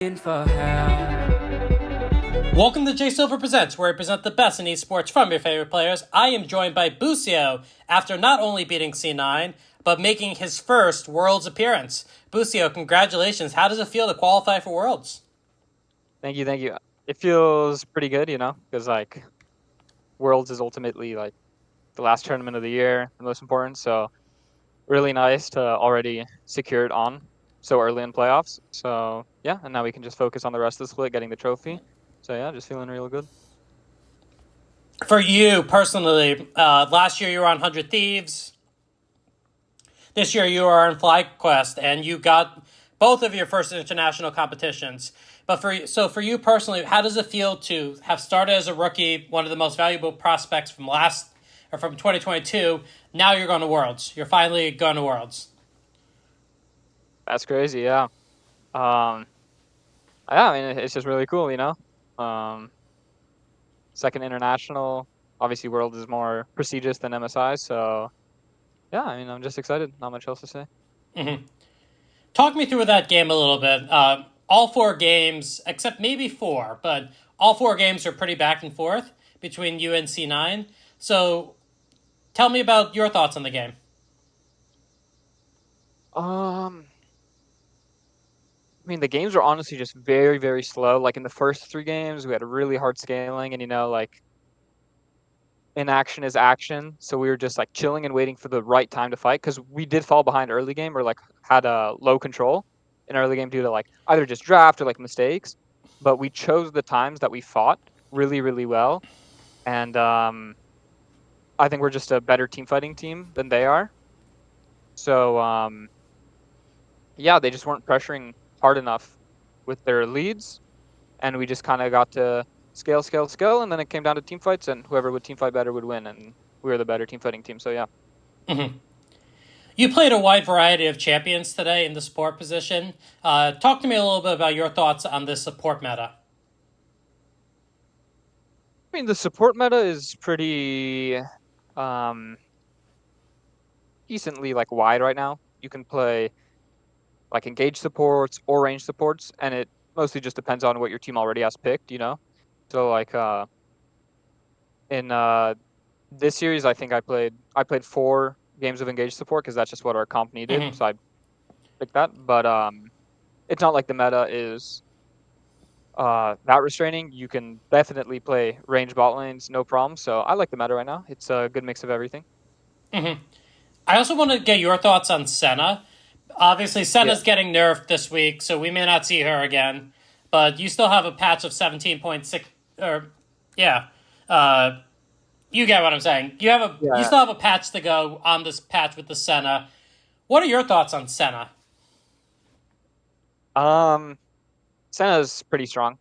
For help. Welcome to J Silver Presents, where I present the best in esports from your favorite players. I am joined by Busio, after not only beating C9, but making his first Worlds appearance. Busio, congratulations. How does it feel to qualify for Worlds? Thank you. It feels pretty good, because Worlds is ultimately like the last tournament of the year, the most important. So really nice to already secure it on so early in playoffs. So yeah, and now we can just focus on the rest of the split, getting the trophy. So yeah, just feeling real good. For you personally, last year you were on 100 Thieves. This year you are on FlyQuest, and you got both of your first international competitions. But for you personally, how does it feel to have started as a rookie, one of the most valuable prospects from 2022? Now you're going to Worlds. You're finally going to Worlds. That's crazy, yeah. Yeah, I mean it's just really cool, Second international, obviously World is more prestigious than MSI, so yeah, I mean I'm just excited. Not much else to say. Mm-hmm. Talk me through that game a little bit. All four games, except maybe four, but all four games are pretty back and forth between you and C9. So tell me about your thoughts on the game. I mean, the games were honestly just very, very slow. Like in the first three games, we had a really hard scaling, and like inaction is action. So we were just like chilling and waiting for the right time to fight because we did fall behind early game or like had a low control in early game due to like either just draft or like mistakes. But we chose the times that we fought really, really well, and I think we're just a better team fighting team than they are. So yeah, they just weren't pressuring hard enough with their leads, and we just kind of got to scale, and then it came down to team fights, and whoever would team fight better would win, and we were the better team fighting team. So yeah. Mm-hmm. You played a wide variety of champions today in the support position. Talk to me a little bit about your thoughts on this support meta. I mean, the support meta is pretty um, decently like wide right now. You can play like engage supports or range supports, and it mostly just depends on what your team already has picked. So like in this series, I think I played 4 games of engage support because that's just what our comp needed. Mm-hmm. So I picked that, but it's not like the meta is that restraining. You can definitely play range bot lanes, no problem. So I like the meta right now. It's a good mix of everything. Mm-hmm. I also want to get your thoughts on Senna. Obviously, Yeah. Senna's getting nerfed this week, so we may not see her again. But you still have a patch of 17.6, or yeah, you get what I'm saying. You Yeah. still have a patch to go on this patch with the Senna. What are your thoughts on Senna? Um, Senna's pretty strong,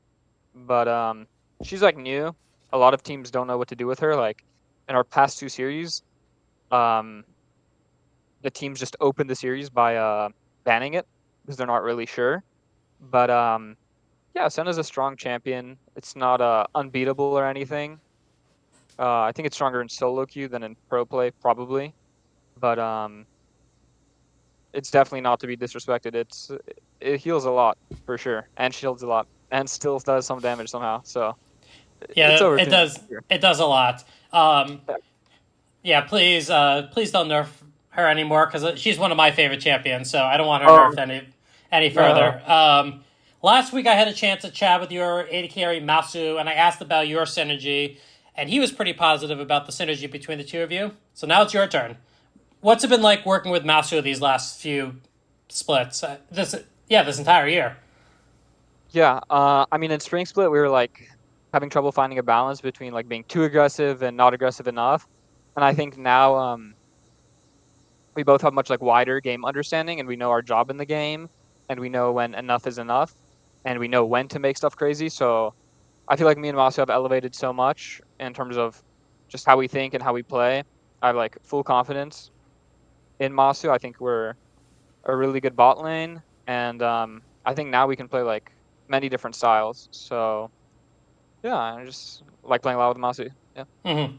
but she's like new. A lot of teams don't know what to do with her. Like in our past 2 series, um, the teams just opened the series by banning it because they're not really sure. But yeah, Senna's a strong champion. It's not unbeatable or anything. I think it's stronger in solo queue than in pro play, probably. But it's definitely not to be disrespected. It heals a lot for sure, and shields a lot, and still does some damage somehow. So it's Yeah, it overtuned. does. It does a lot. Yeah, please don't nerf her anymore because she's one of my favorite champions. So I don't want her Oh nerfed any no. further. Last week I had a chance to chat with your AD carry Massu, and I asked about your synergy, and he was pretty positive about the synergy between the two of you. So now it's your turn. What's it been like working with Massu these last few splits? This entire year. Yeah. I mean, in Spring Split, we were like having trouble finding a balance between like being too aggressive and not aggressive enough. And I think now we both have much like wider game understanding, and we know our job in the game, and we know when enough is enough, and we know when to make stuff crazy. So I feel like me and Masu have elevated so much in terms of just how we think and how we play. I have like full confidence in Masu. I think we're a really good bot lane, and I think now we can play like many different styles. So yeah, I just like playing a lot with Masu. Yeah. Mm-hmm.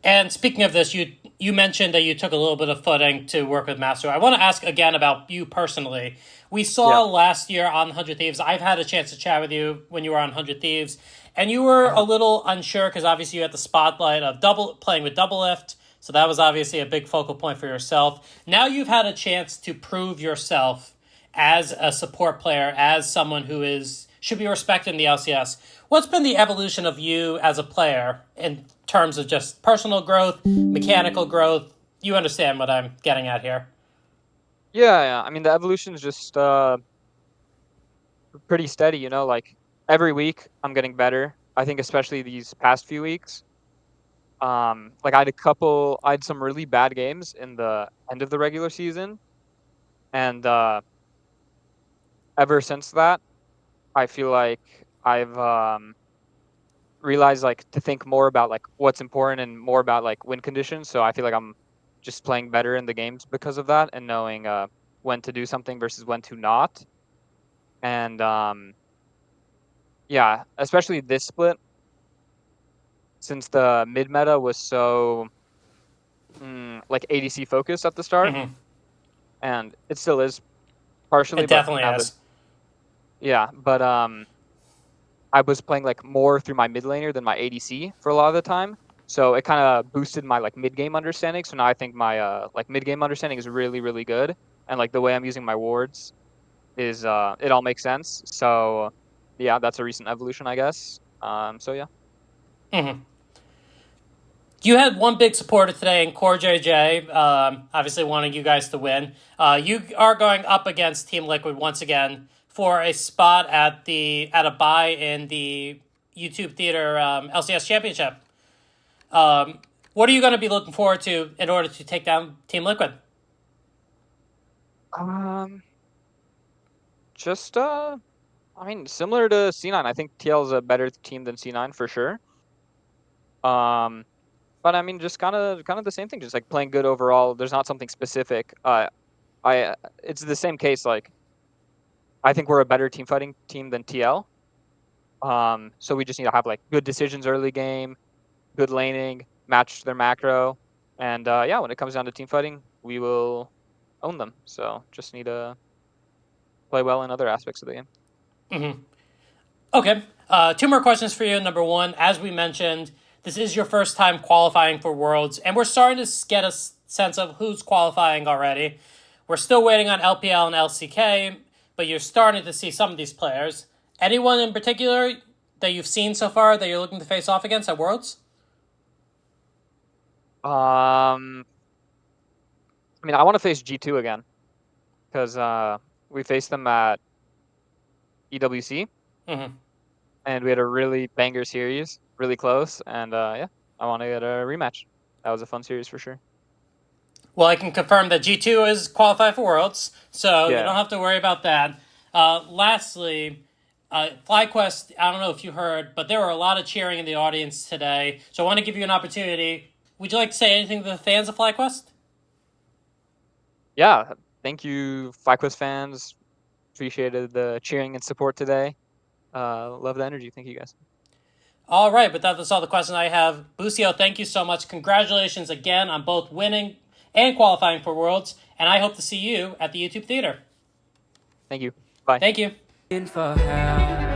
And speaking of this, you mentioned that you took a little bit of footing to work with Massu. I want to ask again about you personally. We saw Yeah. last year on 100 Thieves, I've had a chance to chat with you when you were on 100 Thieves, and you were a little unsure because obviously you had the spotlight of playing with double lift, so that was obviously a big focal point for yourself. Now you've had a chance to prove yourself as a support player, as someone who should be respected in the LCS. What's been the evolution of you as a player in terms of just personal growth, mechanical growth? You understand what I'm getting at here. Yeah. I mean, the evolution is just pretty steady. Like every week I'm getting better. I think especially these past few weeks. Like I had some really bad games in the end of the regular season, and ever since that, I feel like I've realized like to think more about like what's important and more about like win conditions. So I feel like I'm just playing better in the games because of that and knowing when to do something versus when to not. And yeah, especially this split, since the mid meta was so like ADC focused at the start, Mm-hmm. and it still is partially, It but definitely now that is. yeah, but I was playing like more through my mid laner than my ADC for a lot of the time. So it kind of boosted my like mid game understanding. So now I think my like mid game understanding is really really good, and like the way I'm using my wards is it all makes sense. So yeah, that's a recent evolution, I guess. So yeah. Mm-hmm. You had one big supporter today in Core JJ, obviously wanting you guys to win. You are going up against Team Liquid once again for a spot at a bye in the YouTube Theater LCS Championship. What are you going to be looking forward to in order to take down Team Liquid? Um, just I mean, similar to C9, I think TL is a better team than C9 for sure. But I mean, just kind of the same thing, just like playing good overall. There's not something specific. It's the same case. Like I think we're a better team fighting team than TL. So we just need to have like good decisions early game, good laning, match their macro, and yeah, when it comes down to team fighting, we will own them. So just need to play well in other aspects of the game. Mm-hmm. Okay. Two more questions for you. Number one, as we mentioned, this is your first time qualifying for Worlds, and we're starting to get a sense of who's qualifying already. We're still waiting on LPL and LCK, but you're starting to see some of these players. Anyone in particular that you've seen so far that you're looking to face off against at Worlds? I mean, I want to face G2 again because we faced them at EWC, Mm-hmm. and we had a really banger series, really close, and yeah, I want to get a rematch. That was a fun series for sure. Well, I can confirm that G2 is qualified for Worlds, so you Yeah. don't have to worry about that. Lastly, FlyQuest, I don't know if you heard, but there were a lot of cheering in the audience today, so I want to give you an opportunity. Would you like to say anything to the fans of FlyQuest? Yeah, thank you, FlyQuest fans. Appreciated the cheering and support today. Love the energy. Thank you guys. All right, but that's all the questions I have. Busio, thank you so much. Congratulations again on both winning and qualifying for Worlds, and I hope to see you at the YouTube Theater. Thank you. Bye. Thank you. For help.